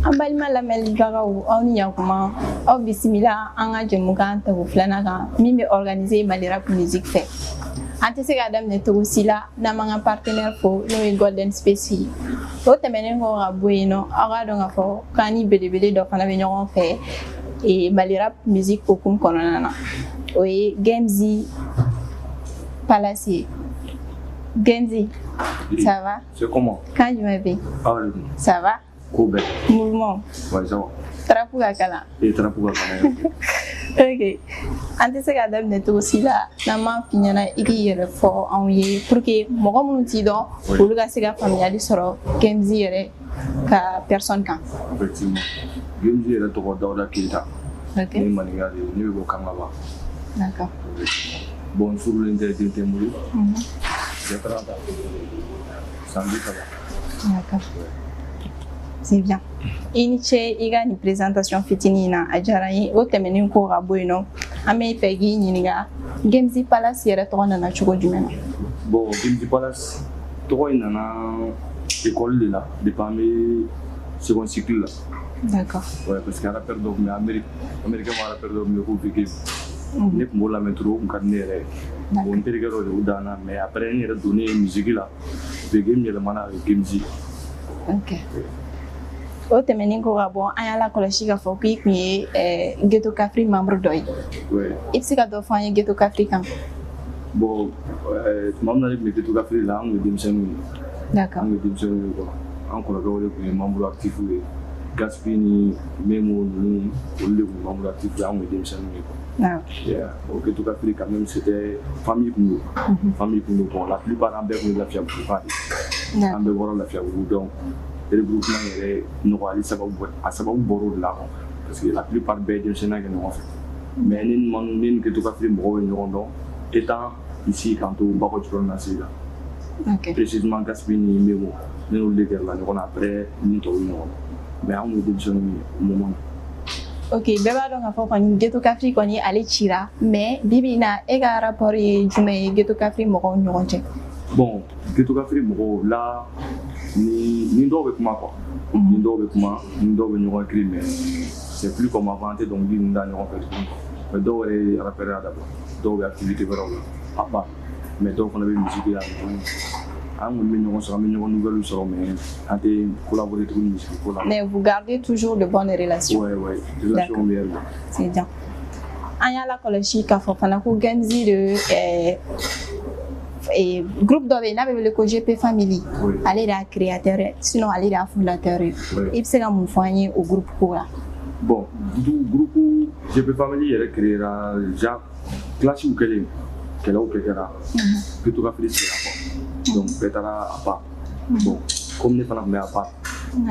An balima lamɛnbagaw aw ni yakuma aw bisimila an ka jɛmukan tago filanan kan min bɛ organiser Mali Rap Music fɛ. An tɛ se ka daminɛ cogo si la n'an m'an ka partenaire fo n'o ye Golden Space ye. O tɛmɛnen kɔ ka bɔ yen nɔ aw k'a dɔn k'a fɔ k'an ni belebele dɔ fana bɛ ɲɔgɔn fɛ Mali Rap Music hokumu kɔnɔna na. O ye Gemzi Palace ye. Gemzi, ça va? C'est comment? Kan jumɛn bɛ yen? Ça va? Kobe. Mouvement. Ouais, ça va. Trapu ka kalan. Trapu ka kalan. Ok. An tɛ se ka daminɛ cogo si la n'an m'a f'i ɲɛna i k'i yɛrɛ fɔ anw ye pour que mɔgɔ minnu t'i dɔn olu ka se ka faamuyali sɔrɔ Gemzi yɛrɛ ka personne kan. Effectivement. Gemzi yɛrɛ tɔgɔ Dawuda Keita. Ok. Ne ye maninka de ye, ne bɛ bɔ Kangaba. D'accord. Bon, n furulen tɛ, den tɛ n bolo. J'ai 30 ans. Samedi, ça va. D'accord. C'est bien. I ni ce i ka nin présentation fitinin na a diyara n ye o tɛmɛnen ko ka bɔ yen nɔ an bɛ fɛ k'i ɲininka Gemzi Palace yɛrɛ tɔgɔ nana cogo jumɛn na? Bon, Gemzi Palace tɔgɔ in nana école de la depuis an bɛ second cycle la. D'accord. Ouais, parce que rappeur dɔ tun bɛ Américain ma rappeur dɔ tun bɛ ko Big Game. Ne tun b'o lamɛn trop o tun ka di ne yɛrɛ ye. Bon, n terikɛ dɔ de y'o d'an na mais après n yɛrɛ donnen musique la Big Game yɛlɛmana Gemzi. Ok. O tɛmɛnen ko ka bɔ an y'a lakɔlɔsi k'a fɔ k'i tun ye Ghetto Kafri membre dɔ ye. Ouais. I bɛ se ka dɔ fɔ an ye Ghetto Kafri kan? Bon, tuma min na ne tun bɛ Ghetto Kafri la an tun ye denmisɛnninw ye. D'accord. An tun ye denmisɛnninw ye quoi. An kɔrɔkɛw de tun ye membre actif ye. Gaspi ni Memo ninnu olu de tun ye membre actif ye, an tun ye denmisɛnninw ye quoi. Ah. Au Ghetto Kafri quand même c'était famille kun don. Famille kun don. Bon, la plupart an bɛɛ kun ye Lafiyabugu ka de. An bɛɛ bɔra Lafiyabugu donc regroupement yɛrɛ nɔgɔyali sababu bɔra o de la quoi. Parce que la plupart bɛɛ ye denmisɛnninya kɛ ɲɔgɔn fɛ. Mais ne ni Ghetto Kafri mɔgɔw bɛ ɲɔgɔn dɔn étant ici k'an to Bakɔ Jikɔrɔni la. Ok. Précisément Gaspi ni Memo ne n'olu de gɛrɛla ɲɔgɔn na après ni tɔw ye ɲɔgɔn dɔn. Mais an kun ye denmisɛnninw ye au moment na. Ok, bɛɛ b'a dɔn k'a fɔ kɔni Ghetto Kafri kɔni ale cira mais bibi in na e ka rapport ye jumɛn ye Ghetto Kafri mɔgɔw ni ɲɔgɔn cɛ? Bon, Ghetto Kafri mɔgɔw la ni dɔw bɛ kuma quoi. Ni dɔw bɛ kuma, ni dɔw bɛ ɲɔgɔn écrit mais c'est plus comme avant an tɛ dɔnkili ninnu da ɲɔgɔn fɛ tuguni. Mais dɔw yɛrɛ ye rappeur ya dabila, dɔw bɛ activité wɛrɛw la à part. Mais dɔw fana bɛ musique la an kɔni bɛ ɲɔgɔn sɔrɔ an bɛ ɲɔgɔn nouvelles sɔrɔ mais an tɛ collaborer tuguni musique ko la. Mais vous gardez toujours de bonnes relations? Ouais, relation meilleure. C'est bien. An y'a lakɔlɔsi k'a fɔ fana ko Gemzi de groupe dɔ bɛ yen n'a bɛ wele ko GP Family. Ale de y'a créateur ye sinon ale de y'a fondateur ye. I bɛ se ka mun fɔ an ye o groupe ko la? Bon, groupe GP Family yɛrɛ créera déjà classique kɛlen kɛlɛw kɛ kɛra Ghetto Kafri sigira quoi. Donc bɛɛ taara à part. Bon, comme ne fana tun bɛ à part.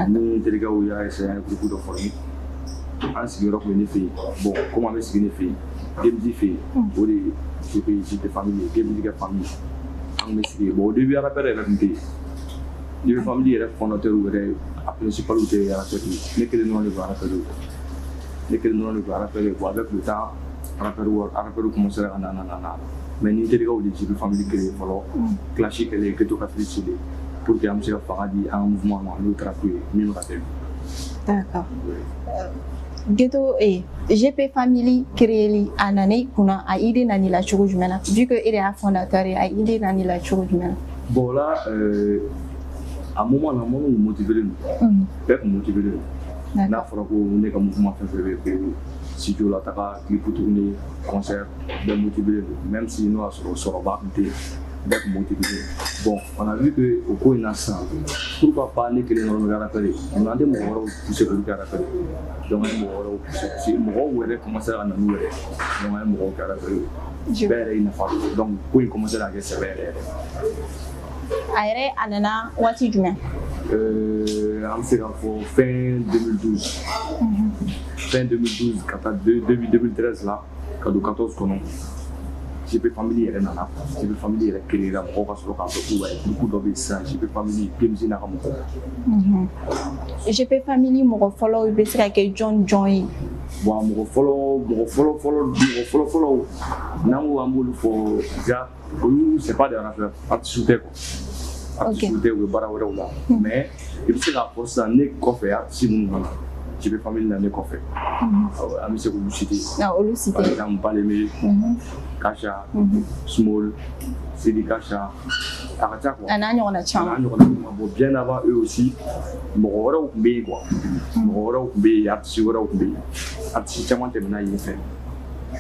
Ni terikɛw y'a essayé an ye groupe dɔ former. An sigiyɔrɔ tun ye ne fɛ yen. Bon, comme an bɛ sigi ne fɛ yen, Gemzi fɛ yen, o de ye GP Family ye, Gemzi kɛ famille. An bɛ sigi bon au début rappeur yɛrɛ tun tɛ yen. GP Family yɛrɛ fondateur yɛrɛ a principal tɛ rappeur ye. Ne kelen dɔrɔn de tun rappeur ye. Ne kelen dɔrɔn de tun rappeur ye. Bon avec le temps rappeur commencé ka na. Mais ni terikɛw de GP Family créé fɔlɔ, classique kɛlen Ghetto Kafri sigi pour que an bɛ se ka fanga di an ka mouvement ma n'o trapu ye min bɛ ka kɛ. D'accord. Ghetto GP Family créeli a nana i kunna a idée nana i la cogo jumɛn na vu que e de y'a fondateur ye a idée nana i la cogo jumɛn na? Bon là à moment na minnu kun motivelen don bɛɛ kun motivelen don n'a fɔra ko ne ka mouvement fɛn fɛn bɛ yen ko studio la taga clip tourner concert bɛɛ motivelen don même si n'o y'a sɔrɔ sɔrɔba tun tɛ yen bɛɛ kun motivelen don. Bon on a vu que o ko in na sisan pourquoi pas ne kelen dɔrɔn bɛ kɛ rappeur ye mun an tɛ mɔgɔ wɛrɛw pousser k'olu kɛ rappeur ye donc an ye mɔgɔ wɛrɛw pousser parce que mɔgɔw yɛrɛ commencé ka na n'u yɛrɛ donc an ye mɔgɔw kɛ rappeur ye bɛɛ yɛrɛ ye nafa don donc ko in commencé ka kɛ sɛbɛ yɛrɛ yɛrɛ. A yɛrɛ a nana waati jumɛn? An bɛ se k'a fɔ fin 2012 fin 2012 ka taa début 2013 la ka don 14 kɔnɔ GP Family yɛrɛ nana GP Family yɛrɛ créera mɔgɔw ka sɔrɔ k'a dɔn ko groupe dɔ bɛ yen sisan GP Family Gemzi n'a ka mɔgɔw. GP Family mɔgɔ fɔlɔ bɛ se ka kɛ jɔn ye? Bon mɔgɔ fɔlɔ n'an ko an b'olu fɔ déjà olu c'est pas des rappeurs artistes tɛ quoi. artiste tɛ u bɛ baara wɛrɛw la mais i bɛ se k'a fɔ sisan ne kɔfɛ artiste minnu nana JP Family na ne kɔfɛ an bɛ se k'olu citer par exemple Baleme Kasha Small Sidi Kasha a ka ca quoi a n'a ɲɔgɔnna caman bon bien avant eux aussi mɔgɔ wɛrɛw tun bɛ yen quoi mɔgɔ wɛrɛw tun bɛ yen artiste wɛrɛw tun bɛ yen artiste caman tɛmɛna yen fɛ.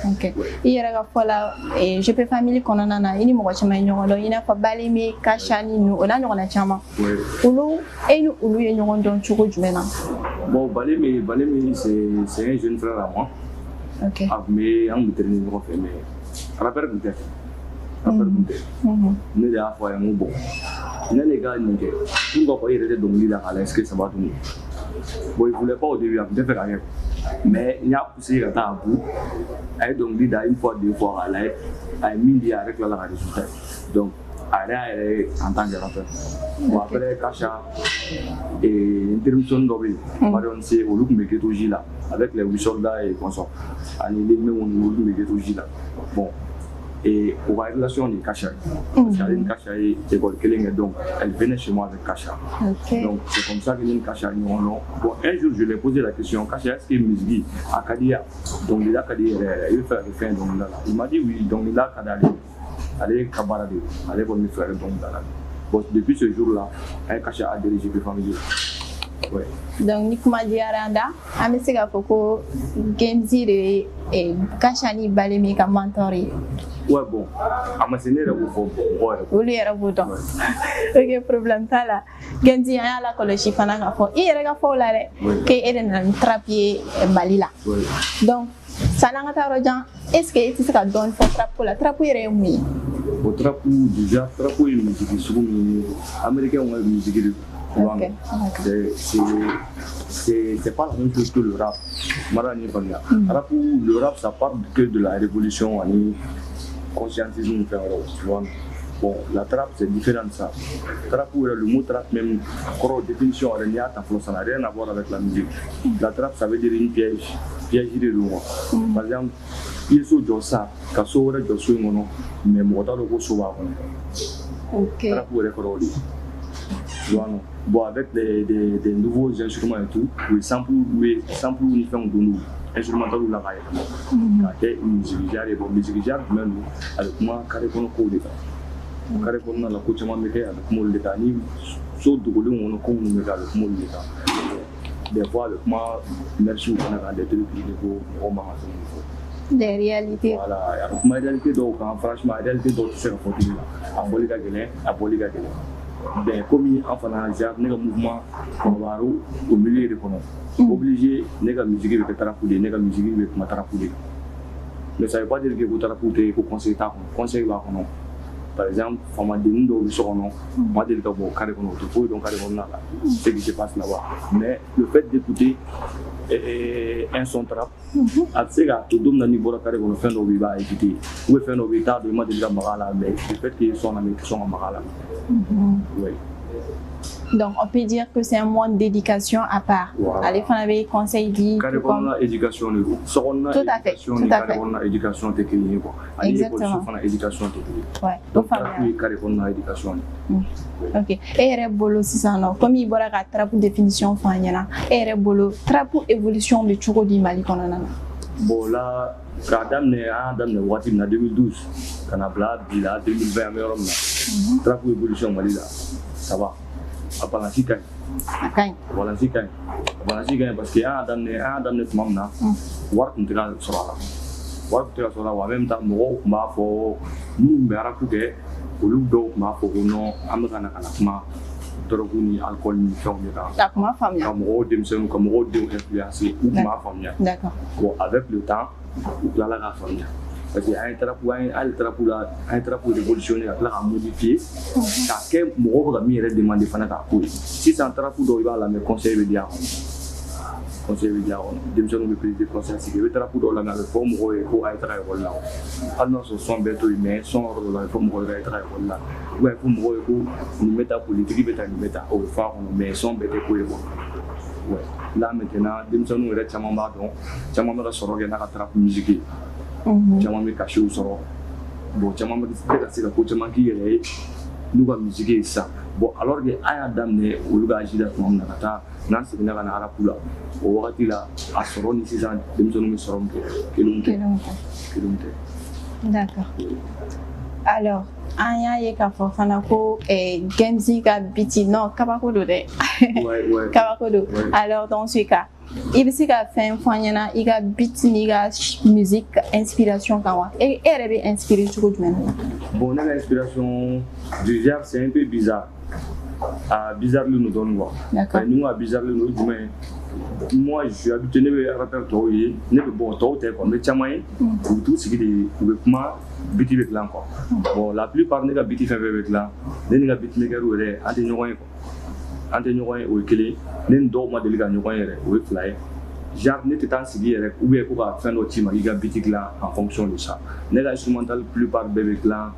Ok. I yɛrɛ ka fɔ la JP Family kɔnɔna na i ni mɔgɔ caman ye ɲɔgɔn dɔn i n'a fɔ Baleme Kasha ni ninnu o n'a ɲɔgɔnna caman olu e ni olu ye ɲɔgɔn dɔn cogo jumɛn na? Bon Baleme c'est un jeune frère à moi. Ok. A tun bɛ an tun bɛ traîner ɲɔgɔn fɛ mais rappeur tun tɛ. Ne de y'a fɔ a ye n ko bon ne de ka nin kɛ pourquoi i yɛrɛ tɛ dɔnkili la k'a la est-ce que ça va donner? Bon il voulait pas au début a tun tɛ fɛ ka kɛ mais n y'a poussé ka taa a bout a ye dɔnkili da une fois deux fois k'a lajɛ a ye min di a yɛrɛ tilala ka résultat donc a yɛrɛ y'a yɛrɛ en tant que rappeur. Bon après Kasha intermission dɔ bɛ yen Marion C olu tun bɛ Ghetto J la avec les 8 soldats et consorts ani les Lemé olu tun bɛ Ghetto J la bon. Et pour la relation de Kasha, parce qu'elle Kasha est école Kelling, donc elle venait chez moi avec Kasha. Okay. Donc c'est comme ça que nous Kasha nous bon un jour je lui ai posé la question Kasha est-ce qu'il musique à Kadia donc il a Kadia il veut faire le fin donc là il m'a dit oui donc il a Kadia allez Kabarade allez pour me faire donc là bon depuis ce jour-là un Kasha a dirigé JP Family. Ouais. Donc ni kuma diyara da an bɛ se k'a fɔ ko Genzi de ye Kasha ni Baleme ka mentor ye. Ouais bon a ma se ne yɛrɛ b'o fɔ mɔgɔ yɛrɛ. Olu yɛrɛ b'o dɔn. Ok problème t'a la. Genzi an y'a lakɔlɔsi fana k'a fɔ i yɛrɛ ka fɔ o la dɛ k'e de nana ni trap ye Mali la. Donc san'an ka taa yɔrɔ jan est-ce que i tɛ se ka dɔɔni fɔ trap ko la trap yɛrɛ ye mun ye? Bon trap déjà trap ye musique sugu min ye américain ka musique de. Okay. C'est pas la même chose que le rap. Le rap, ça parle que de la révolution, et conscientisme, tu vois. Bon, la trap, c'est différent de ça. Trap, le mot trap, même, définition, ça n'a rien à voir avec la musique. La trap, ça veut dire une piège de l'eau. Par exemple, il faut ça, quand on a des choses, mais on a des choses. Ok. Trap, bon, avec des nouveaux instruments et tout, oui, sample uniforme de nous, instrumental ou la raille. Avec musique même avec moi, carré qu'on a codé. Carré qu'on a la coach avec moi le cas, ni saut de goulot, on a comme nous avec moi le cas. Des fois, avec moi, merci beaucoup, on a des trucs qui vont des réalités. Voilà, avec ma réalité, donc, franchement, la réalité, donc, c'est la photo là. À Bolika Guélé, à Bolika Guélé. Ben, comme enfin un mouvement au milieu de l'économie. Obligé, les musique avec tarapouler, les musique avec ma tarapouler. Mais ça ne veut pas dire que vous tarapouler pour conseiller va non. Par exemple, format de nous de son moi de l'abo carré qu'on a donc carré qu'on a là. C'est ce qui se passe là-bas. Mais le fait d'écouter un son trap, après ça, tout le monde a niveau carré qu'on fait nos vivants écouter. Ou fait nos vivants de moi de la marala, mais le fait qu'ils sont en marala. Oui. Donc on peut dire que c'est un mois d'éducation à part. Voilà. Allez, on avait conseil dit. Comme éducation de vous. Tout à fait. Tout à fait. Éducation technique quoi. Exactement. Éducation technique. Ouais. Donc carré qu'on a éducation. Ok. Et bolo si ça non. Comme il y a trap définition fanyana. Et bolo trap évolution de churo di Mali qu'on a. Bon là, quand dame wati na 2012, quand a bla bila 2020 meilleur là. Trap évolution Mali là. Ça va. Apalansi kañ. Kañ. Apalansi kañ parce que dame tuma min na wari tun tɛ ka sɔrɔ a la wa en même temps mɔgɔw tun b'a fɔ minnu bɛ arabu kɛ olu dɔw tun b'a fɔ ko non an bɛ ka na kuma drogue ni alcool ni fɛnw de kan. A kuma faamuya. Ka mɔgɔw denmisɛnninw ka mɔgɔw denw influencer u tun b'a faamuya. D'accord. Bon avec le temps u tilala k'a faamuya. Parce que an ye trapu révolutionné ka tila ka modifier k'a kɛ mɔgɔw bɛ ka min yɛrɛ demander fana k'a k'o ye sisan trapu dɔw i b'a lamɛn conseil bɛ di a kɔnɔ denmisɛnninw bɛ prise de conscience i bɛ trapu dɔw lamɛn a bɛ fɔ mɔgɔw ye ko a ye taga école la hali n'a sɔrɔ son bɛɛ to yen mais son yɔrɔ dɔ la a bɛ fɔ mɔgɔw ye a ye taga école la ou bien fɔ mɔgɔw ye ko nin bɛ taa politique bɛ taa nin bɛ taa o bɛ fɔ a kɔnɔ mais son bɛɛ tɛ ko ye quoi. Ouais. Là maintenant denmisɛnninw yɛrɛ caman b'a dɔn caman bɛ ka sɔrɔ kɛ n'a ka trapu musique ye. Caman bɛ kasiw sɔrɔ bon caman bɛ ka se ka ko caman k'i yɛrɛ ye n'u ka musique ye sisan bon alors que an y'a daminɛ olu ka agi la tuma min na ka taa n'an seginna ka na arabu la o wagati la a sɔrɔ ni sisan denmisɛnninw bɛ sɔrɔ min kɛ kelenw tɛ. D'accord. Alors, an y'a ye k'a fɔ fana ko Gemzi ka biti non kabako don dɛ. Kabako don. Alors dans ce cas, i bɛ se ka fɛn fɔ an ɲɛna i ka biti n'i ka musique inspiration kan wa? E yɛrɛ bɛ inspiré cogo jumɛn na? Bon, ne ka inspiration du genre c'est un peu bizarre. Bizarre nous donne quoi. D'accord. Nous a bizarre nous jumɛn. Moi je suis habitué ne bɛ rappeur tɔw ye ne bɛ bon tɔw tɛ quoi mais caman ye u bɛ t'u sigi de u bɛ kuma biti bɛ dilan quoi. Bon la plupart ne ka biti fɛn fɛn bɛ dilan ne ni ka beatmaker yɛrɛ an tɛ ɲɔgɔn ye quoi. An tɛ ɲɔgɔn ye o ye kelen ne ni dɔw ma deli ka ɲɔgɔn ye yɛrɛ o ye fila ye. Genre ne tɛ taa n sigi yɛrɛ ou bien ko ka fɛn dɔ ci ma k'i ka biti dilan en fonction de ça. Ne ka instrumental plupart bɛɛ bɛ dilan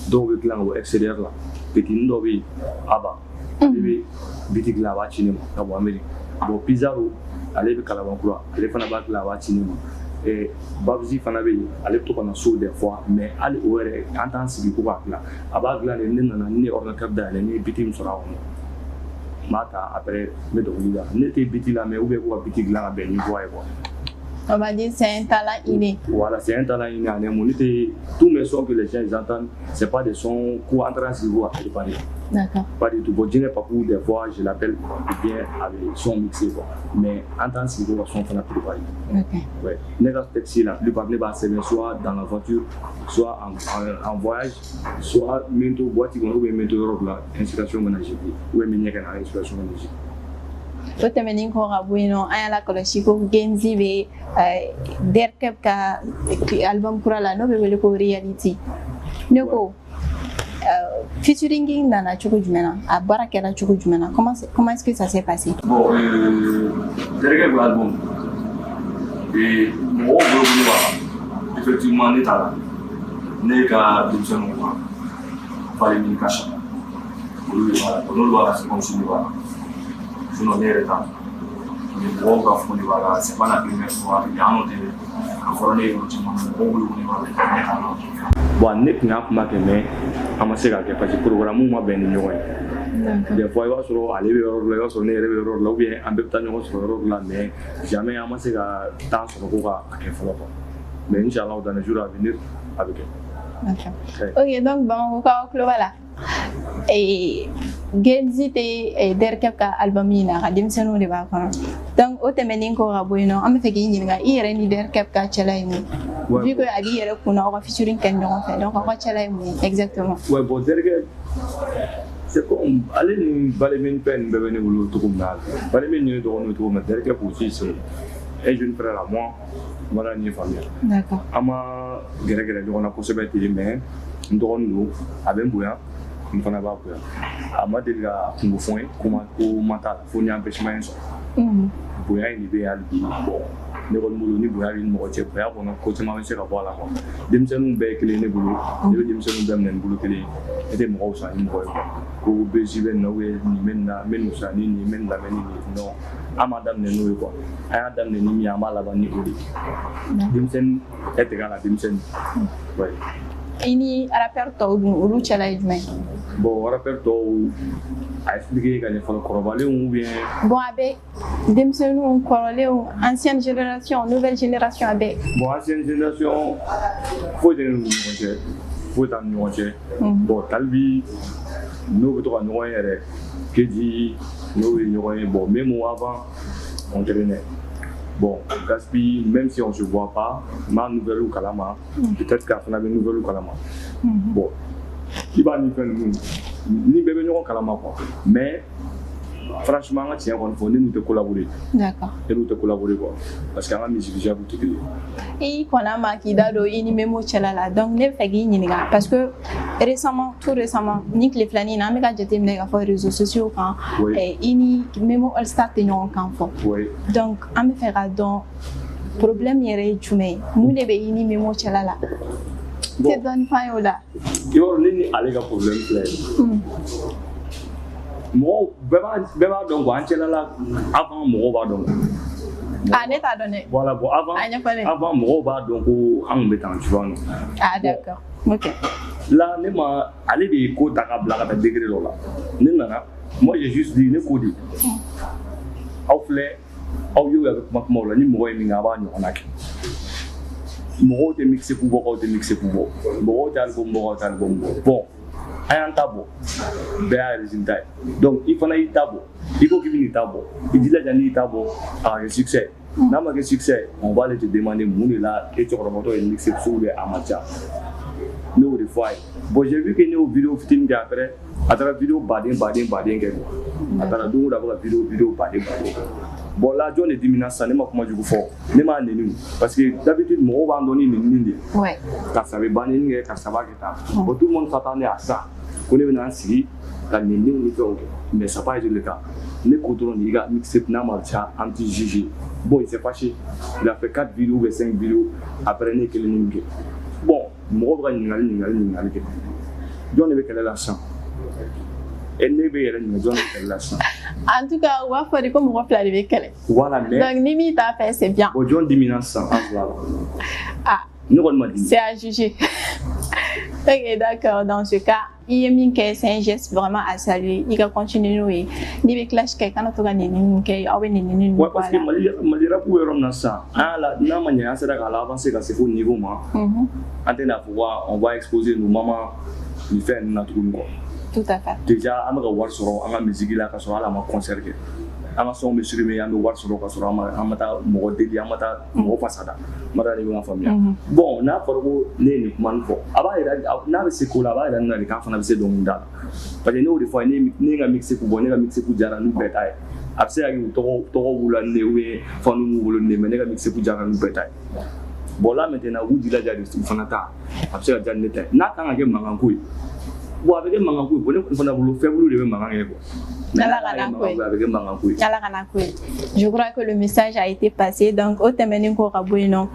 dɔw bɛ dilan o extérieur la petitinin dɔ bɛ yen Aba ale bɛ biti dilan a b'a ci ne ma ka bɔ Amérique. Bon Pizarro ale bɛ Kalabankura ale fana b'a dilan a b'a ci ne ma. Babzi fana bɛ yen ale bɛ to ka na so des fois mais hali o yɛrɛ an t'an sigi ko k'a dilan a b'a dilan de ne nana ne ye ordinateur dayɛlɛ ne ye biti min sɔrɔ a kɔnɔ n b'a ta après n bɛ dɔnkili da ne tɛ biti la mais ou bien ko ka biti dilan ka bɛn niveau ye quoi. On va dire c'est un talent inné. Voilà, c'est un talent inné en immunité. Tous mes sons que les gens ils entendent, c'est pas des sons qu'on entre en niveau à préparer. D'accord. Pas du tout. Bon, je n'ai pas pour des fois, je l'appelle bien avec son mixé quoi. Mais en tant que niveau, son qu'on a préparé. Ok. Ouais. Les textes la plupart ne passent soit dans la voiture, soit en voyage, soit même au boîte ou même au Europe là, inspiration ménagère. Ou même il y a une inspiration ménagère. O tɛmɛnen kɔ ka bɔ yen nɔ an y'a lakɔlɔsi ko Gemzi bɛ Derkeb ka album kura la n'o bɛ wele ko Reality ne ko featuring nana cogo jumɛn na a baara kɛra cogo jumɛn na comment est-ce que ça s'est passé? Bon Derkeb album mɔgɔw bolo b'a effectivement ne t'a la ne ka denmisɛnninw kan falen min ka sa olu n'olu b'a la seconde de b'a la. Sinon, les retards. Les gros gars font des bagages, c'est pas la première fois. Il y a un autre informé, bon, ne tun y'a kuma kɛ mais an ma se k'a kɛ parce que programme ma bɛn ni ɲɔgɔn ye. Des fois i b'a sɔrɔ ale bɛ yɔrɔ dɔ la i b'a sɔrɔ ne yɛrɛ bɛ yɔrɔ dɔ la ou bien an bɛɛ bɛ taa ɲɔgɔn sɔrɔ yɔrɔ dɔ la mais jamais an ma se ka temps sɔrɔ ko k'a kɛ fɔlɔ quoi. Mais inchallah dans les jours à venir a bɛ kɛ. Ok, donc Bamako kaw tulo b'a la. Gemzi tɛ Derkeb ka album in na a ka denmisɛnninw de b'a kɔnɔ donc o tɛmɛnen kɔ ka bɔ yen nɔ an bɛ fɛ k'i ɲininka i yɛrɛ ni Derkeb ka cɛla ye mun ye vu que a b'i yɛrɛ kunna aw ka featuring kɛ ɲɔgɔn fɛ donc aw ka cɛla ye mun ye exactement. Ouais bon Derkeb c'est comme ale ni Balemine père nin bɛɛ bɛ ne bolo cogo min na Balemine ni ne dɔgɔninw cogo min na Derkeb aussi c'est un jeune frère à moi voilà nin ye faamuya. D'accord. An ma gɛrɛ ɲɔgɔn na kosɛbɛ ten mais n dɔgɔnin don a bɛ n bonya. N fana b'a bonya a ma deli ka kungo fɔ n ye ko ma t'a la fo ni empêchement ye sɔrɔ bonya in de bɛ yen hali bi bon ne kɔni bolo ni bonya bɛ ni mɔgɔ cɛ bonya kɔnɔ ko caman bɛ se ka bɔ a la quoi denmisɛnninw bɛɛ ye kelen ne bolo ne bɛ denmisɛnninw bɛɛ minɛ ni bolo kelen ne tɛ mɔgɔw san ni mɔgɔ ye quoi ko bezi bɛ nin na ou bien nin bɛ nin na n bɛ nin san ni nin n bɛ nin lamɛn ni nin non an m'a daminɛ n'o ye quoi an y'a daminɛ ni min ye an b'a laban ni o de ye denmisɛnnin est égal à denmisɛnnin ouais. I ni rappeur tɔw dun olu cɛla ye jumɛn? Bon rappeur tɔw a expliqué ka ɲɛ fɔlɔ kɔrɔbalenw ou bien. Bon a bɛ denmisɛnninw kɔrɔlenw ancienne génération nouvelle génération a bɛ. Bon ancienne génération foyi tɛ ne n'u ni ɲɔgɔn cɛ foyi t'an ni ɲɔgɔn cɛ. Bon Talibi n'o bɛ to ka ɲɔgɔn ye yɛrɛ Keji n'o ye ɲɔgɔn ye bon même avant on traînait. Bon, Gaspi, même si on ne se voit pas, ma nouvelle ou Kalama, peut-être qu'à la nouvelle ou Kalama. Bon, il va ni faire ni bébé nous Kalama quoi. Mais franchement, on faut nous te collaborer. D'accord. Et nous te collaborer quoi. Parce qu'à la musique, j'ai beaucoup de et qu'on a marqué dans le inimemo chalala donc ne fait gagner parce que tout récemment Nick les flânines n'a pas jeté mes réseaux sociaux quand et ini memo all star tenons quand fort donc on me fera donc problème yere jumé nous ne be ini memo chalala c'est donne fin là yo ni aller ka problème là moi beba donc an chalala avant mo ba donc ah, ne t'a donné. Voilà, bon, avant, mɔgɔw b'a dɔn ko an kun bɛ tan, tu vois. Ah, d'accord. Ok. là ne ma aller de ko ta ka blaga ta degré là ne nana moi j'ai juste dit ne ko di aw filɛ aw y'o avec kuma la ni mɔgɔ ye min kɛ a b'a ɲɔgɔnna kɛ mɔgɔw tɛ mixer pour bɔ aw tɛ mixer pour bɔ mɔgɔw tɛ album bɔ aw tɛ album bɔ bon a y'an ta bɔ bɛɛ y'a résultat ye donc i fana y'i ta bɔ i ko k'i bɛ n'i ta bɔ i jilaja n'i ta bɔ a ka kɛ succès n'a ma kɛ succès on va aller te demander mun de la e cɛkɔrɔbatɔ ye mixer sugu bɛ a ma ca ne y'o de fɔ a ye bon j'ai vu que ne y'o vidéo fitinin kɛ après a taara vidéo baden kɛ a taara don o don a bɛ ka vidéo baden bon là jɔn de dimina sisan ne ma kuma jugu fɔ ne m'a nɛni parce que d'habitude mɔgɔw b'an dɔn ni nɛnini de ye karisa bɛ ba nɛni kɛ karisa b'a kɛ tan bon tout le monde s'attendait à ça ko ne bɛna n sigi ka nɛniw ni fɛnw kɛ mais ça pas été le cas ne ko dɔrɔn de i ka mixtape n'a ma ca an t'i juger bon il s'est fâché il a fait 4 vidéos ou bien 5 vidéos après ne ye kelen min kɛ bon mɔgɔw bɛ ka ɲininkali kɛ jɔn de bɛ kɛlɛ la sisan et ne bɛ yɛrɛ ɲininka jɔn de bɛ kɛlɛ la sisan. En tout cas, on va faire comme on va faire avec elle. Voilà, mais. Donc, Nimi t'a fait, c'est bien. Bon, John dimina sisan an fila la. Ah. Ne kɔni ma dimi. C'est à juger. Ok, d'accord. Dans ce cas, c'est un geste vraiment à saluer. Il va continuer nous. Ni be clash kay kana to ga ni kay awe ni ni. Ouais, parce que Mali rap ou yɔrɔ min na sisan, an la n'a ma ɲɛ an sera k'a la avancer ka se fo niveau ma. An tɛna fɔ on va exposer nos mamans ni fɛn ninnu na tuguni quoi. Tout à fait. Déjà an bɛ ka wari sɔrɔ an ka musique la ka sɔrɔ hali an ma concert kɛ. An ka sɔnw bɛ streamer an bɛ wari sɔrɔ ka sɔrɔ an ma taa mɔgɔ deli an ma taa mɔgɔ fasada. Ma taa de bɛ ka faamuya. Bon n'a fɔra ko ne ye nin kuma nin fɔ a b'a yira n'a bɛ se ko la a b'a yira ne la de k'a fana bɛ se dɔnkili da la parce que ne y'o de fɔ a ye ne ye n ka mixtape bɔ ne ka mixtape diyara n'u bɛɛ ta ye a bɛ se ka kɛ tɔgɔ b'u la ne ou bien fanu b'u bolo ne mais ne ka mixtape diyara n'u bɛɛ ta ye bon là maintenant u jilaja de u fana ta a bɛ se ka diya ne ta ye n'a kan ka kɛ mankan ko ye bon a bɛ kɛ mankan ko ye bon ne fana bolo faible de bɛ mankan kɛ quoi. Je crois que le message a été passé. Donc, au terme ko rabuino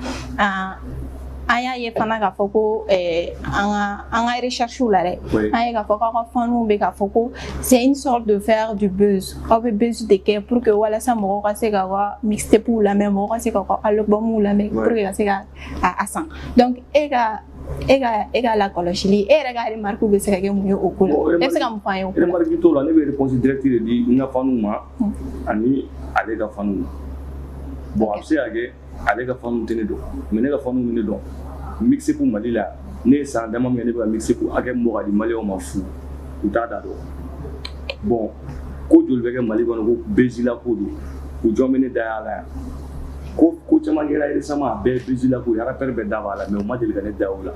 aya ye fana ka foko anga recherche la re aya ka foko ka fanu be ka foko c'est une sorte de faire du buzz on veut buzz de que pour que wala sa mo ka se ka wa mixtape ou la même mo ka se ka album ou la même pour que se ka à 100 donc ega la koloshili era ga remarque be se ka ke mu yo okolo e se ka mu fa yo remarque to la ne be réponse directe de di na fanu ma ani ale ka fanu bon après ale ka fanu tene do mais ne ka fanu ne do mixer pour Mali la ne san dama me ne ba mixer pour ake mo ga di Mali o ma fu uta da do bon ko jol be ke Mali kono ko bezila ko do ko jomene da la ko chama ngira ile sama be bezila ko ya rapper be da wala mais o ma deli ka ne da wala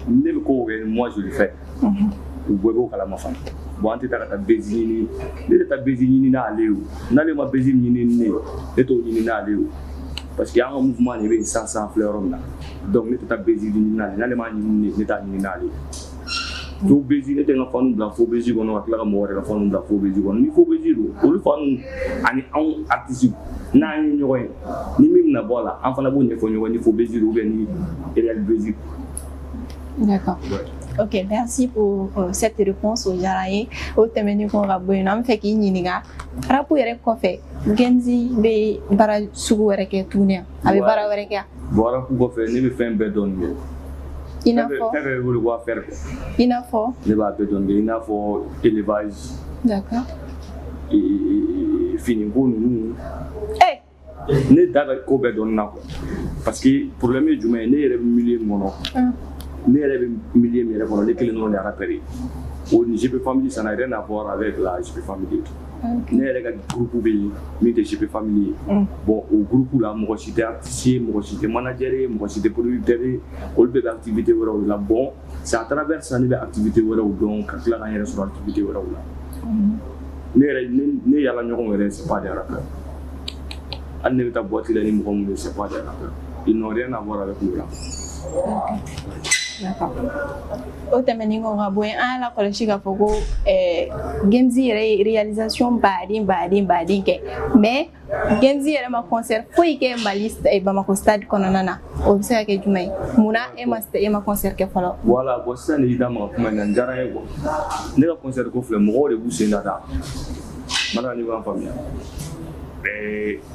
ne be ko we moi je le fais ou bobo kala ma fan bon anti ta ka bezini ne ta bezini na aleu na le ma bezini ni ne to ni na aleu parce qu'il y a un mouvement qui est sans fleur donc ne ta bezi ni na le ma ni ne ta ni na le to bezi ne te na fanu bla fo bezi kono akla ka mo wala ka fanu bla fo bezi kono ni fo bezi do o lu fanu ani an artiste na ni ñoy ni mim na bola an fana bo ne fo ñoy ni fo bezi do ben ni real bezi. D'accord. Ok, merci pour cette réponse au Jaraye. Au terme qu'on va boire, on fait qu'il n'y a pas rapport avec quoi fait. Genzi be bara sugu reke tunia. Avec bara reke. Bara pour faire, ne be faire un bedon. Il n'a pas. Faire vous le voir faire. Il n'a pas. Ne va bedon, il n'a pas élevage. D'accord. Et fini pour nous. Eh. Ne daga ko bedon na ko. Parce que problème est du mais ne yere milieu mono. Ne yɛrɛ bɛ milieu min yɛrɛ kɔnɔ ne kelen dɔrɔn de y'a repéré o ni GP Family ça n'a rien à voir avec la GP Family ne yɛrɛ ka groupe bɛ yen min tɛ GP Family ye bon o groupe la mɔgɔ si tɛ artiste ye mɔgɔ si tɛ manager ye mɔgɔ si tɛ producteur ye olu bɛɛ bɛ activité wɛrɛw de la bon c'est à travers ça ne bɛ activité wɛrɛw dɔn ka tila k'an yɛrɛ sɔrɔ activité wɛrɛw la ne yɛrɛ ne yala ɲɔgɔn yɛrɛ c'est pas des rappeurs hali ne bɛ taa boîte la ni mɔgɔ minnu ye c'est pas des rappeurs ils n'ont rien à voir avec le rap. D'accord. Au terme ni ko raboy an la koloshi ka foko Genzi réalisation badin ke mais Genzi yɛrɛ ma concert foyi kɛ Mali Bamako stade kɔnɔna na o bɛ se ka kɛ jumɛn ye e ma concert kɛ fɔlɔ voilà bon sisan ne y'i da maga kuma in na n diyara n ye quoi ne ka concert ko filɛ mɔgɔw de b'u sen da da ma dɔn ni b'an faamuya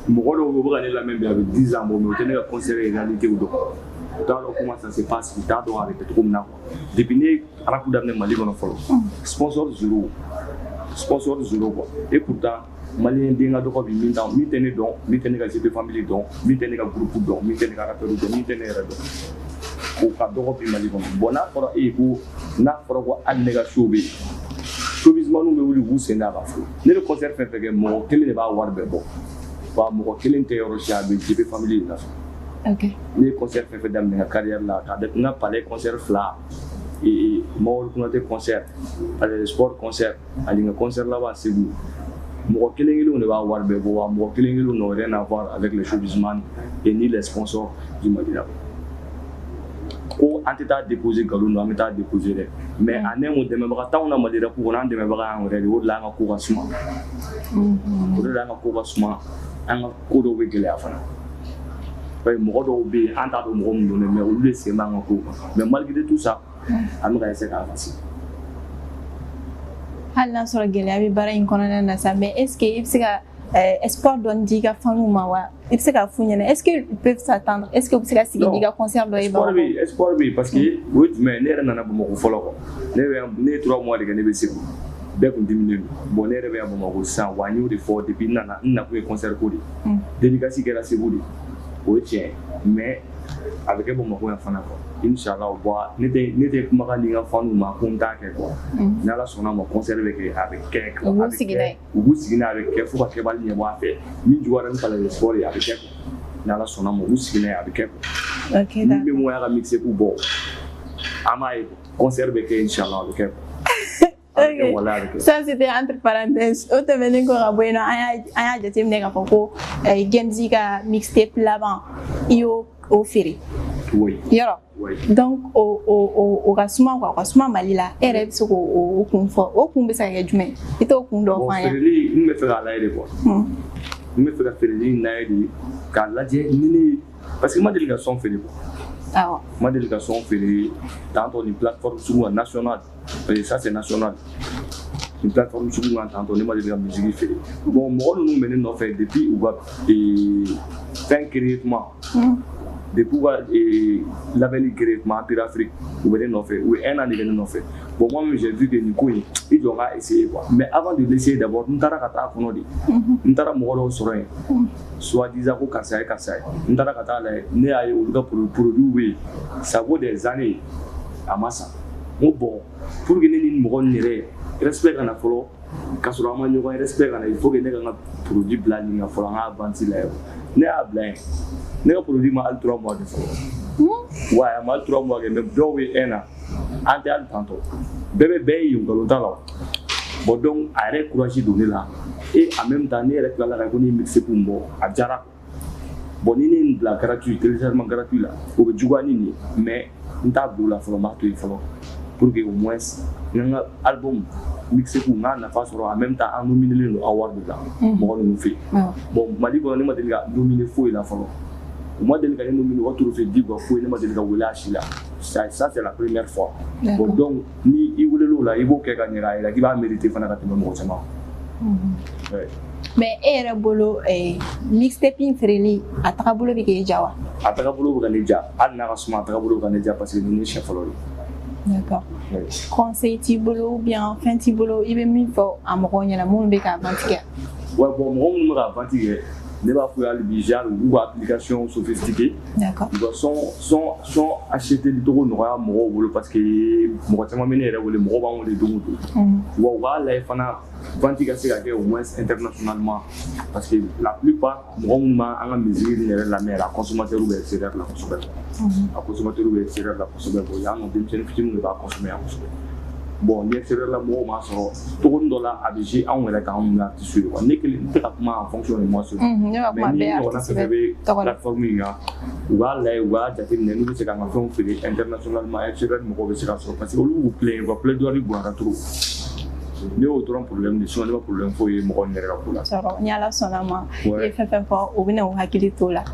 mɔgɔ dɔw bɛ ka ne lamɛn bi a bɛ 10 ans bɔ mais o tɛ ne ka concert réalité dɔn u t'a dɔn comment ça se passe u t'a dɔn a bɛ kɛ cogo min na quoi depuis ne arabu daminɛ Mali kɔnɔ fɔlɔ sponsor zéro quoi et pourtant Malien den ka dɔgɔ bi min tɛ ne dɔn min tɛ ne ka GP family dɔn min tɛ ne ka groupe dɔn min tɛ ne ka rappeur dɔn min tɛ ne yɛrɛ dɔn o ka dɔgɔ bi Mali kɔnɔ bon n'a fɔra e ye ko n'a fɔra ko hali ne ka show bɛ yen showbizmaniw bɛ wuli k'u sen da ka fo ne bɛ concert fɛn fɛn kɛ mɔgɔ kelen de b'a wari bɛɛ bɔ wa mɔgɔ kelen tɛ yɔrɔ si a bɛ GP family de la ne ye concert fɛn fɛn daminɛ n ka carrière la k'a n ka palais concert 2 Mawulu Konate concert Palais Sport concert ani n ka concert laban Segu mɔgɔ kelen kelenw de b'a wari bɛɛ bɔ wa mɔgɔ kelen kelenw n'ont rien à voir avec les showbizman et ni les sponsors du Mali la ko an tɛ taa déposer nkalon don an bɛ taa déposer dɛ mais a ne mun dɛmɛbaga t'anw na Mali rap kɔnɔ an dɛmɛbaga y'an yɛrɛ de o de la an ka ko ka suma o de la an ka ko ka suma an ka ko dɔw bɛ gɛlɛya fana mɔgɔ dɔw bɛ yen an t'a dɔn mɔgɔ min don dɛ mais olu de sen b'an ka ko kan mais malgré tout ça an bɛ ka essayer k'a facile hali n'a sɔrɔ gɛlɛya bɛ baara in kɔnɔna na sa mais est ce que i bɛ se ka espoir dɔɔni di i ka faniw ma wa i bɛ se k'a f'u ɲɛna est ce que ils peuvent s'attendre est ce que u bɛ se ka sigi n'i ka concert dɔ ye bamakɔ espoir bɛ yen parce que o ye jumɛn ye ne yɛrɛ nana Bamakɔ fɔlɔ quoi ne ye 3 mois de kɛ ne bɛ Segu bɛɛ kun diminen don bon ne yɛrɛ bɛ yan Bamakɔ sisan wa n y'o de fɔ depuis n nakun ye concert ko de dédicace kɛra Segu de o ye tiɲɛ mais a bɛ kɛ Bamakɔ yan fana quoi Inch'Allah bon ne tɛ kumakan di n ka faniw ma ko n t'a kɛ quoi ni Ala sɔnna ma concert bɛ kɛ a bɛ kɛ u b'u sigi n'a ye u b'u sigi n'a ye a bɛ kɛ fo ka kɛbali ɲɛbɔ a fɛ min juguyara ni Palais Sport ye a bɛ kɛ quoi ni Ala sɔnna ma u b'u sigi n'a ye a bɛ kɛ quoi ni bɛ mun y'a ka mixé k'u bɔ an b'a ye concert bɛ kɛ Inch'Allah a bɛ kɛ quoi ça c'était entre parenthèses o tɛmɛnen kɔ ka bɔ yen nɔ an y'a jateminɛ k'a fɔ ko Genzi ka mixtape laban i y'o feere yɔrɔ donc o ka suma quoi o ka suma Mali la e yɛrɛ bɛ se k'o kun fɔ o kun bɛ se ka kɛ jumɛn i t'o kun dɔ fɔ an ye feereli n bɛ fɛ k'a lajɛ de quoi n bɛ fɛ ka feereli in lajɛ de k'a lajɛ ni ne parce que n ma deli ka son feere quoi awɔ n ma deli ka son feere tantôt ni plateforme sugu kan national ça c'est national ni plateforme sugu kan tantôt ne ma deli ka musique feere bon mɔgɔ ninnu bɛ ne nɔfɛ depuis u ka fɛn créer tuma depuis u ka label créer tuma Empire Afrique u bɛ ne nɔfɛ u ye 1 an de kɛ ne nɔfɛ bon moi même j'ai vu que nin ko in i jɔ n k'a essayer quoi mais avant de l'essayer d'abord n taara ka taa kɔnɔ de n taara mɔgɔ dɔw sɔrɔ yen soi-disant ko karisa ye karisa ye n taara ka taa lajɛ ne y'a ye olu ka produit bɛ yen ça vaut des années a ma san n ko bon pour que ne ni mɔgɔ nin yɛrɛ respect ka na fɔlɔ k'a sɔrɔ an ma ɲɔgɔn ye respect ka na il faut que ne ka n ka produit bila nin kan fɔlɔ an k'a vente lajɛ ne y'a bila yen ne ka produit ma hali 3 mois de fɔlɔ wa a ma hali 3 mois kɛ mais dɔw bɛ 1 an an tɛ hali tantôt bɛɛ ye nkalon t'a la bon donc a yɛrɛ courage don ne la et en même temps ne yɛrɛ tilala ka ko ni mixé kun bɔ a diyara bon ni ne ye nin bila gratuit téléchargement gratuit la o bɛ juguya ni nin ye mais n t'a bila o la fɔlɔ n b'a to yen fɔlɔ pour que au moins n ka album mixé kun n k'a nafa sɔrɔ en même temps an nominelen don award de la mɔgɔ ninnu fɛ yen bon Mali kɔnɔ ne ma deli ka nominer foyi la fɔlɔ u ma deli ka ne nominer o trophée di quoi foyi ne ma deli ka wele a si la ça c'est la première fois bon donc ni i welel'o la i b'o kɛ ka ɲɛ k'a yira k'i b'a mérité fana ka tɛmɛ mɔgɔ caman mais e yɛrɛ bolo mixtape in feereli a tagabolo bɛ k'e ja wa a tagabolo bɛ ka ne ja hali n'a ka suma a tagabolo bɛ ka ne ja parce que nin ye siɲɛ fɔlɔ de d'accord conseil t'i bolo ou bien fɛn t'i bolo i bɛ min fɔ a mɔgɔw ɲɛna minnu bɛ k'a vente kɛ ouais bon mɔgɔ minnu bɛ k'a vente kɛ ne b'a fɔ hali bi genre u ka application sophistiquée d'accord u ka son acheter di cogo nɔgɔya mɔgɔw bolo parce que mɔgɔ caman bɛ ne yɛrɛ wele mɔgɔw b'an wele don o don wa u b'a lajɛ fana vente ka se ka kɛ au moins internationalement parce que la plupart mɔgɔ minnu b'an ka musique nin yɛrɛ lamɛn a consommateur bɛ extérieur la kosɛbɛ a consommateur bɛ extérieur la kosɛbɛ bon yan nɔ denmisɛnnin fitininw de b'a consommer yan kosɛbɛ bon ni extérieur la mɔgɔw m'a sɔrɔ togonin dɔ la a bɛ jouer anw yɛrɛ kan anw minnu artistes ye quoi ne kelen n tɛ ka kuma en fonction de moi seul mais ni ɲɔgɔnna fɛn fɛn bɛ plateforme in kan u b'a lajɛ u b'a jateminɛ n'u bɛ se k'an ka fɛnw feere internationalement extérieur mɔgɔw bɛ se ka sɔrɔ parce que olu b'u plaît quoi plaidoirie bonyana trop ne y'o dɔrɔn problème de sinon ne ma problème foyi ye mɔgɔ nin yɛrɛ ka ko la sɔrɔ ni Ala sɔnna ma i ye fɛn fɛn fɔ u bɛna u hakili t'o la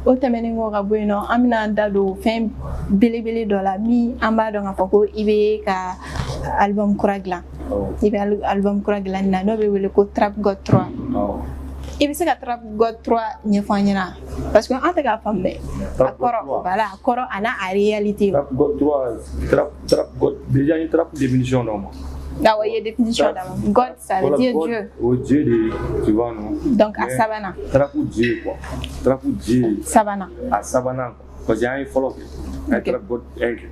o tɛmɛnen kɔ ka bɔ yen nɔ an bɛna an da don fɛn belebele dɔ la min an b'a dɔn k'a fɔ ko i bɛ ka album kura dilan i bɛ album kura dilan nin na n'o bɛ wele ko Trap God 3 i bɛ se ka trap god 3 ɲɛfɔ an ɲɛna parce que an tɛ k'a faamu dɛ a kɔrɔ voilà a kɔrɔ a n'a a réalité trap god 3 trap god déjà une trap définition non awɔ i ye définition d'a ma god ça veut dire Dieu o Dieu de tu vois non donc a sabanan trap Dieu quoi trap Dieu sabanan a sabanan parce que an ye fɔlɔ kɛ a ye trap god 1 kɛ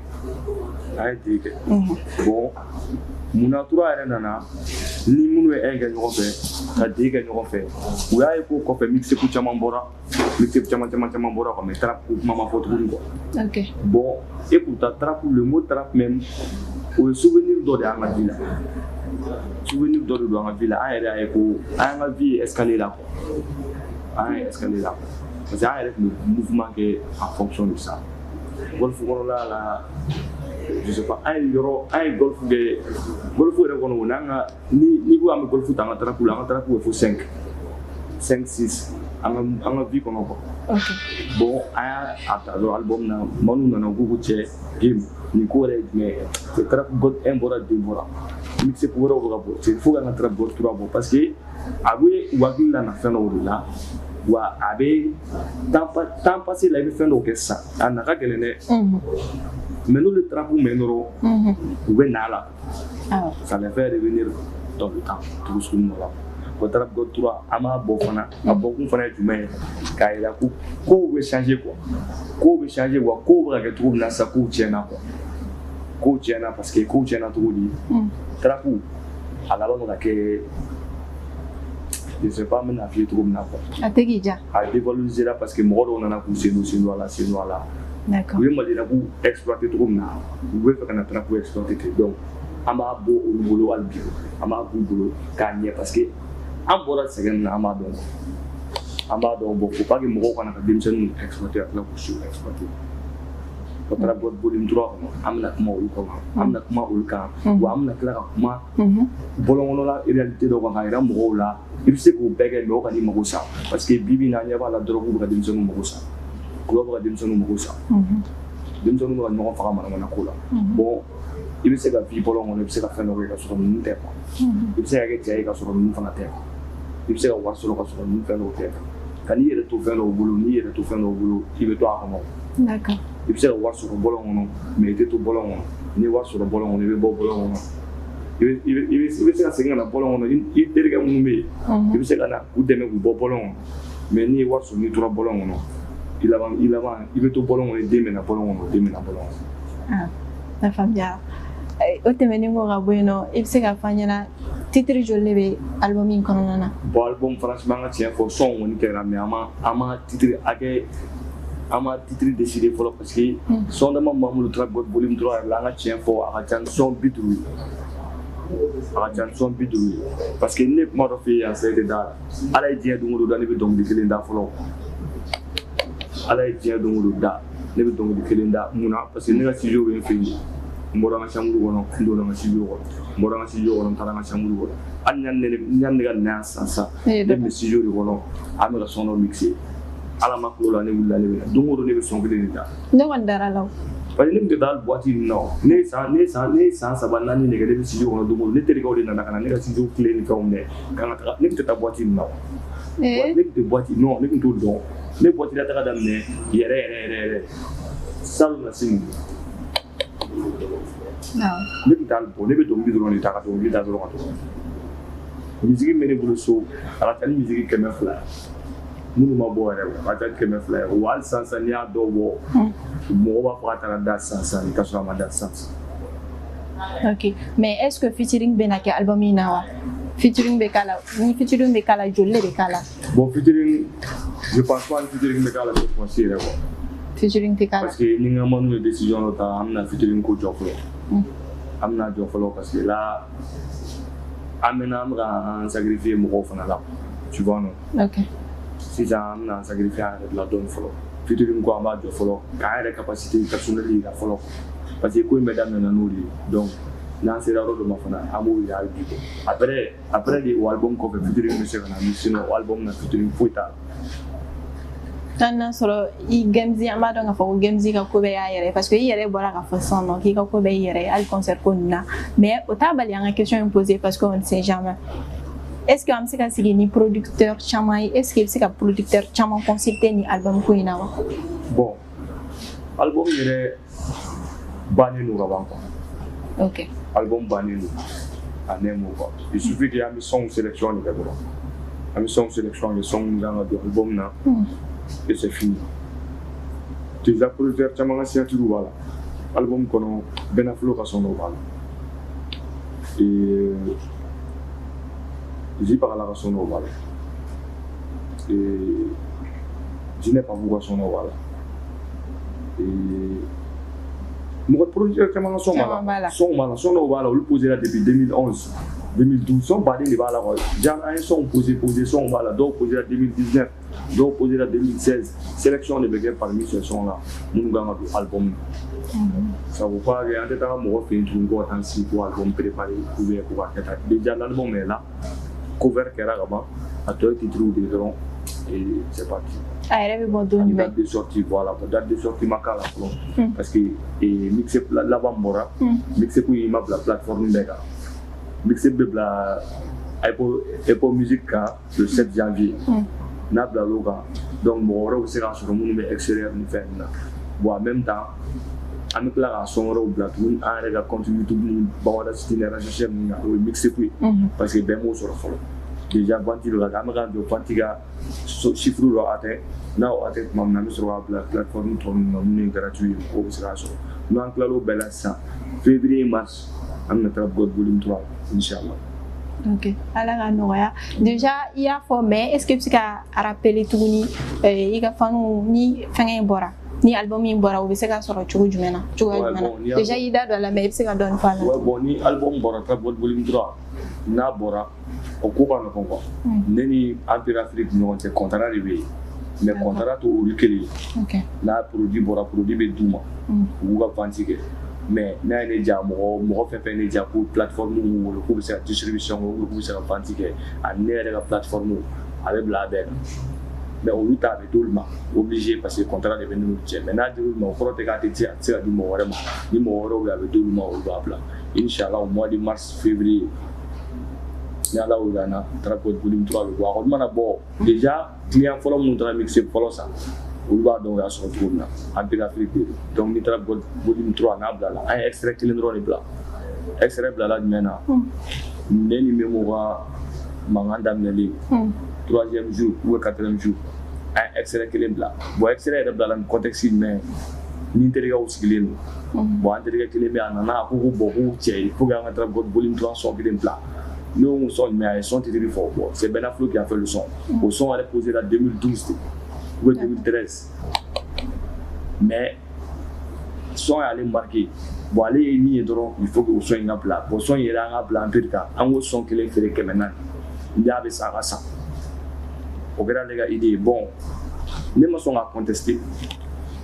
a ye 2 kɛ bon munna 3 yɛrɛ nana ni minnu ye 1 kɛ ɲɔgɔn fɛ ka 2 kɛ ɲɔgɔn fɛ u y'a ye ko kɔfɛ mixeku caman bɔra mixeku caman bɔra quoi mais trap ko kuma ma fɔ tuguni quoi ok bon et pourtant trap le mot trap même o ye souvenir dɔ de y'an ka vie la souvenir dɔ de don an ka vie la an yɛrɛ y'a ye ko an ka vie ye escalier la quoi an ye escalier la parce que an yɛrɛ tun bɛ mouvement kɛ en fonction de ça golf kɔnɔla la je sais pas an ye golf kɛ golf yɛrɛ kɔnɔ o n'an ka ni ko an bɛ golf ta an ka trap la an ka trap bɛ fo 5 6 an ka vie kɔnɔ quoi bon an y'a ta dɔrɔn album na manu nana u ko ko cɛ game ni ko yɛrɛ ye jumɛn ye c'est trap god 1 bɔra 2 bɔra mixe wɛrɛw bɛ ka bɔ c'est fo ka n ka trap god 3 bɔ parce que a bɛ u hakili la na fɛn dɔw de la wa a bɛ temps passé la i bɛ fɛn dɔw kɛ sisan a na ka gɛlɛn dɛ mais n'olu trap mɛn dɔrɔn u bɛ na a la ça les fait revenir dans le temps tugu sugu dɔ la o trap god 3 an b'a bɔ fana a bɔkun fana ye jumɛn ye k'a yira ko kow bɛ changer quoi kow bɛ changer wa kow bɛ ka kɛ cogo min na sisan kow tiɲɛna quoi kow tiɲɛna parce que kow tiɲɛna cogo di trap a laban bɛ ka kɛ je sais pas n bɛna f'i ye cogo min na quoi a tɛ k'i diya a dévalorisé la parce que mɔgɔ dɔw nana k'u sen don a la d'accord u ye malirabu exploiter cogo min na u bɛ fɛ ka na trap exploiter ten donc an b'a bɔ olu bolo hali bi an b'a b'u bolo k'a ɲɛ parce que an bɔra sɛgɛn min na an b'a dɔn bon faut pas que mɔgɔw kana ka denmisɛnninw exploiter ka tila k'u siw exploiter o taara bɔ volume 3 kɔnɔ an bɛna kuma olu kɔnɔ an bɛna kuma olu kan wa an bɛna tila ka kuma bɔlɔnkɔnɔla réalité dɔw kan k'a yira mɔgɔw la i bɛ se k'o bɛɛ kɛ mais o ka n'i mago sa parce que bi bi in na an ɲɛ b'a la drogue bɛ ka denmisɛnninw mago sa kɔlɔ bɛ ka denmisɛnninw mago sa denmisɛnninw bɛ ka ɲɔgɔn faga manamana ko la bon i bɛ se ka vie bɔlɔn kɔnɔ i bɛ se ka fɛn dɔ kɛ ka sɔrɔ ninnu tɛ quoi i bɛ se ka kɛ cɛ ye ka sɔrɔ ninnu fana tɛ i bɛ se ka wari sɔrɔ ka sɔrɔ ninnu fɛn dɔw tɛ ka n'i yɛrɛ to fɛn dɔw bolo n'i yɛrɛ to fɛn dɔw bolo i bɛ to a kɔnɔ d'accord i bɛ se ka wari sɔrɔ bɔlɔn kɔnɔ mais i tɛ to bɔlɔn kɔnɔ n'i ye wari sɔrɔ bɔlɔn kɔnɔ i bɛ bɔ bɔlɔn kɔnɔ i bɛ se ka segin ka na bɔlɔn kɔnɔ i terikɛ minnu bɛ yen i bɛ se ka na k'u dɛmɛ k'u bɔ bɔlɔn kɔnɔ mais n'i ye wari sɔrɔ n'i tora bɔlɔn kɔnɔ i laban i bɛ to bɔlɔn kɔnɔ i den bɛ na bɔlɔn kɔnɔ den bɛ na bɔlɔn kɔnɔ na faamuyara o tɛmɛnen kɔ ka bɔ yen nɔ i bɛ se ka fɔ an ɲɛna titre joli de bɛ album in kɔnɔna na bon album franchement an ka tiɲɛ fɔ son kɔni kɛra mais an ma titre hakɛ an ma titre décidé fɔlɔ parce que son dama min b'an bolo trap god volume 3 yɛrɛ la an ka tiɲɛ fɔ a ka ca ni son 50 ye a ka ca ni son 50 ye parce que ne ye kuma dɔ f'i ye yan sɛde da la ala ye diɲɛ don o don da ne bɛ dɔnkili kelen da fɔlɔ ala ye diɲɛ don o don da ne bɛ dɔnkili kelen da mun na parce que ne ka studio bɛ n fɛ yen n bɔra n ka chambre kɔnɔ n donna n ka studio kɔnɔ n bɔra n ka studio kɔnɔ n taara n ka chambre kɔnɔ hali ni ne ka na yan sisan ne bɛ studio de kɔnɔ an bɛ ka son dɔ mixer ala ma kulo la ne wulila ne bɛ na don o don ne bɛ son kelen de da ne kɔni dara la o parce que ne tun tɛ taa hali boîte ninnu na o ne ye san 3 4 nɛgɛ ne bɛ studio kɔnɔ don o don ne terikɛw de nana ka na ne ka studio clé ni fɛnw minɛ k'an ka taga ne tun tɛ taa boîte ninnu na o ne tun tɛ boîte non ne tun t'o dɔn ne boîte la taga daminɛ yɛrɛ salle na sini ne tun t'a bɔ ne bɛ dɔnkili dɔrɔn de ta ka dɔnkili da dɔrɔn ka to misiki bɛ ne bolo so a ka ca ni misiki 200 minnu ma bɔ yɛrɛ a ka ca ni 200 ye wa hali sisan n'i y'a dɔw bɔ mɔgɔw b'a fɔ ka taga da sisan ka sɔrɔ a ma da sisan. ok mais est ce que featuring bɛ na kɛ album in na wa featuring bɛ k'a la ni featuring bɛ k'a la joli de bɛ k'a la bon featuring je pense pas ni featuring bɛ k'a la cette fois-ci yɛrɛ quoi featuring tɛ k'a la parce que ni n ka manu ye décision dɔ ta an bɛna featuring ko jɔ fɔlɔ an bɛna jɔ fɔlɔ parce que là an bɛ ka an sacrifier mɔgɔw fana la tu vois non ok sisan an bɛna an sacrifier an yɛrɛ de la dɔɔni fɔlɔ featuring ko an b'a jɔ fɔlɔ k'an yɛrɛ capacité personnelle yira fɔlɔ parce que ko in bɛ daminɛ n'o de ye donc n'an sera yɔrɔ dɔ ma fana an b'o yira hali bi après de o album kɔfɛ featuring bɛ se ka na mais sinon o album na featuring foyi t'a la. Tan n'a sɔrɔ i Gemzi an b'a dɔn k'a fɔ ko Gemzi ka ko bɛɛ y'a yɛrɛ parce que i yɛrɛ bɔra k'a fɔ sisan nɔ k'i ka ko bɛɛ i yɛrɛ hali concert ko ninnu na mais o t'a bali an ka question in poser parce que on ne sait jamais est-ce que am se ka sigi ni producteur chama est-ce que se ka producteur chama consulter ni album ko ina wa bon album yɛrɛ bannen don ka ban quoi OK album bannen don a nɛmu quoi il suffit que an bɛ song sélection de kɛ dɔrɔn an bɛ song sélection de song min kan ka don album na et c'est fini déjà producteur caman ka signature b'a la album kɔnɔ Bɛna Flow ka song dɔw b'a la Zipagala ka song dɔw b'a la Jinɛ Papu ka song dɔw b'a la mɔgɔ producteur caman ka song b'a la song dɔw b'a la olu posé la depuis 2011 2012 song baden de b'a la quoi jan an ye song posé song b'a la dɔw posé la 2019 dɔw posé la 2016 sélection de bɛ kɛ parmi ces sons là minnu kan ka don album ça veut pas que an tɛ taga mɔgɔ fɛ yen tuguni ko ka taa sigi ko album préparé ou bien ko ka kɛ tan déjà l'album est là cover kɛra ka ban a tɔ ye titres de dɔrɔn et c'est parti a yɛrɛ bɛ bɔ don jumɛn date de sortie voilà date de sortie ma k'a la fɔlɔ parce que mixé laban bɔra mixé ko in ma bila plateforme bɛɛ kan mixé bɛ bila Apple Music kan le 7 janvier n'a bila l'o kan donc mɔgɔ wɛrɛw bɛ se k'a sɔrɔ minnu bɛ extérieur ni fɛn na bon en même temps an bɛ tila k'a sɔn wɛrɛw bila tuguni an yɛrɛ ka compte YouTube ni Bawada City RSS ninnu na o ye mixé ko ye parce que bɛɛ m'o sɔrɔ fɔlɔ déjà venti dɔ la an bɛ k'an jɔ venti ka chiffre dɔ atteint n'a o atteint tuma min na an bɛ sɔrɔ k'a bila plateforme tɔ ninnu na minnu ye gratuit ye o bɛ se k'a sɔrɔ n'an tila l'o bɛɛ la sisan février mars an bɛna taa God volume 3 inchallah. OK ala ka nɔgɔya déjà i y'a fɔ mais est-ce que bɛ se ka rappeler tuguni i ka fanu ni fɛngɛ in bɔra ni album in bɔra o bɛ se ka sɔrɔ cogo jumɛn na déjà i da dɔ la mais i bɛ se ka dɔɔni fɔ a la. ouais bon ni album bɔra ta God volume 3 n'a bɔra o ko ka nɔgɔn quoi ne ni Empire Afrique ni ɲɔgɔn cɛ contrat de bɛ yen mais contrat t'o olu kelen ye n'a produit bɔra produit bɛ d'u ma u b'u ka vente kɛ mais n'a ye ne diya mɔgɔ fɛn fɛn ne diya ko plateforme m'u wolo k'u bɛ se ka distribution kɛ ou k'u bɛ se ka vente kɛ ani ne yɛrɛ ka plateforme a bɛ bila a bɛɛ kan mais olu ta a bɛ d'olu ma obligé parce que contrat de bɛ n'olu cɛ mais n'a dir'olu ma o kɔrɔ tɛ k'a tɛ se ka di mɔgɔ wɛrɛ ma ni mɔgɔ wɛrɛw bɛ a bɛ d'olu ma olu b'a bila inchallah au mois de mars février ni ala y'o na taara God volume 3 bɛ bɔ a kɔni mana bɔ déjà client fɔlɔ minnu taara mixé fɔlɔ san olu b'a dɔn o y'a sɔrɔ cogo min na Empire Afrique de donc ni taara God volume 3 n'a bila la an ye extrait kelen dɔrɔn de bila extrait bilala jumɛn na ne ni Memo ka mankan daminɛlen 3e jour ou 4e jour an ye extrait kelen bila bon extrait yɛrɛ bilala ni contexte jumɛn ni n terikɛw sigilen don bon an terikɛ kelen bɛ a nana a ko bɔn k'u cɛ ye faut que an ka taara God volume 3 son kelen bila ne y'o son jumɛn a ye son titre fɔ bon c'est Bɛna Flow qui a fait le son o son yɛrɛ posé la 2012 ou 2013 mais son y'ale marqué bon ale ye min ye dɔrɔn il faut que o son in ka bila bon son yɛrɛ an ka bila Empire kan an k'o son kelen feere 400 n'i y'a bɛ san a ka san o kɛra ale ka idée ye bon ne ma sɔn ka contester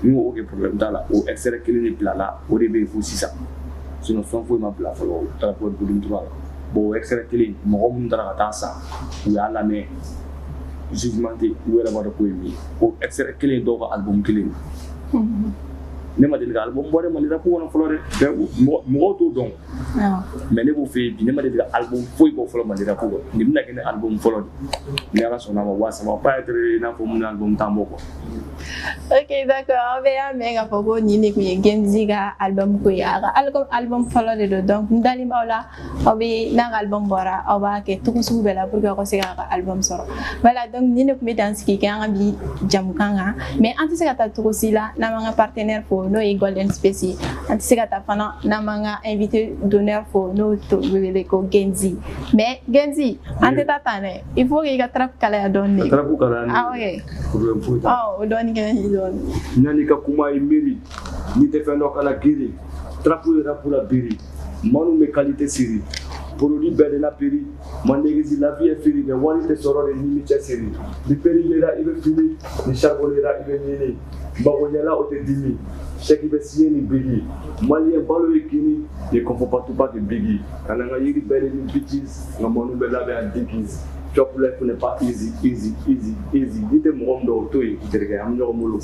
n ko ok problème t'a la o extrait kelen de bilala o de bɛ yen fo sisan sinon fɛn foyi ma bila fɔlɔ o taara God volume 3 la bon o extrait kelen mɔgɔ minnu taara ka taa san u y'a lamɛn jugement tɛ u yɛrɛ b'a dɔn ko ye min ye o extrait kelen dɔw ka album kelen ne ma deli ka album bɔ dɛ Mali rap kɔnɔ fɔlɔ dɛ mɔgɔw t'o dɔn mais ne b'o fɛ yen bi ne ma deli ka album foyi bɔ fɔlɔ Mali rap kɔnɔ nin bɛna kɛ ne album fɔlɔ de ni Ala sɔnna a ma wa ça va pas être i n'a fɔ mun album t'an bɔ quoi. OK d'accord an bɛ y'a mɛn k'a fɔ ko nin de tun ye Genzi ka album ko ye a ka album fɔlɔ de don donc n dalen b'aw la aw bɛ n'a ka album bɔra aw b'a kɛ cogo sugu bɛɛ la pour que aw ka se k'a ka album sɔrɔ voilà donc nin de tun bɛ dan sigi kɛ an ka bi jamukan kan mais an tɛ se ka taa cogo si la n'an m'an ka partenaire fo n'o ye Golden Space ye an tɛ se ka taa fana n'an m'an ka invité d'honneur fo n'o wele ko Genzi mais Genzi an tɛ taa tan dɛ il faut que i ka trap kalaya dɔɔni de. Trap kalaya ah ok problème foyi t'a o dɔɔni kɛ ni dɔɔni. Nani ka kuma ye miiri n'i tɛ fɛn dɔ kala giri trap ye rap la biri manu bɛ qualité siri produit bɛɛ de la peri mandegisi la vie est firi mais wari tɛ sɔrɔ de ni mi cɛ siri ni peri yera i bɛ fili ni charbon yera i bɛ ɲini magoɲɛla o tɛ dimi chèque bɛ signé ni bigi maliyɛn balo ye kini ne comprends pas tout pas que bigi ka na n ka yiri bɛɛ de ni bitches nka manu bɛ labɛn a dikis job life n'est pas easy ni tɛ mɔgɔ min dɔn o to yen n terikɛ an bɛ ɲɔgɔn bolo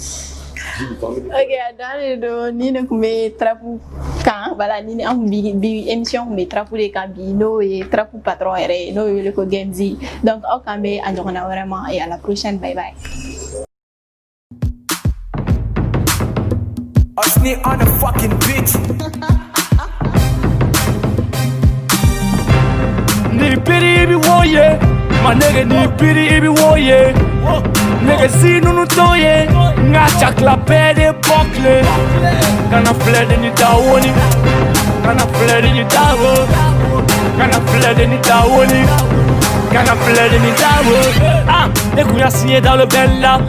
Ok, dans le dos, ni ne kume trapu kan, voilà, ni an bi émission kume trapu de kabino et trapu patron ere, no le ko Genzi. Donc, au kambe, on a vraiment et à la prochaine, bye bye. Osni on the fucking beat. Ni pity ibi woye, my nigga ni pity ibi woye. Nigga si nunu toye, ngacha klape de bokle. Kana fled ni tawoni, kana fled ni tawo, kana fled ni tawoni, kana fled ni tawo. Ah, et qu'on a signé dans le bel là.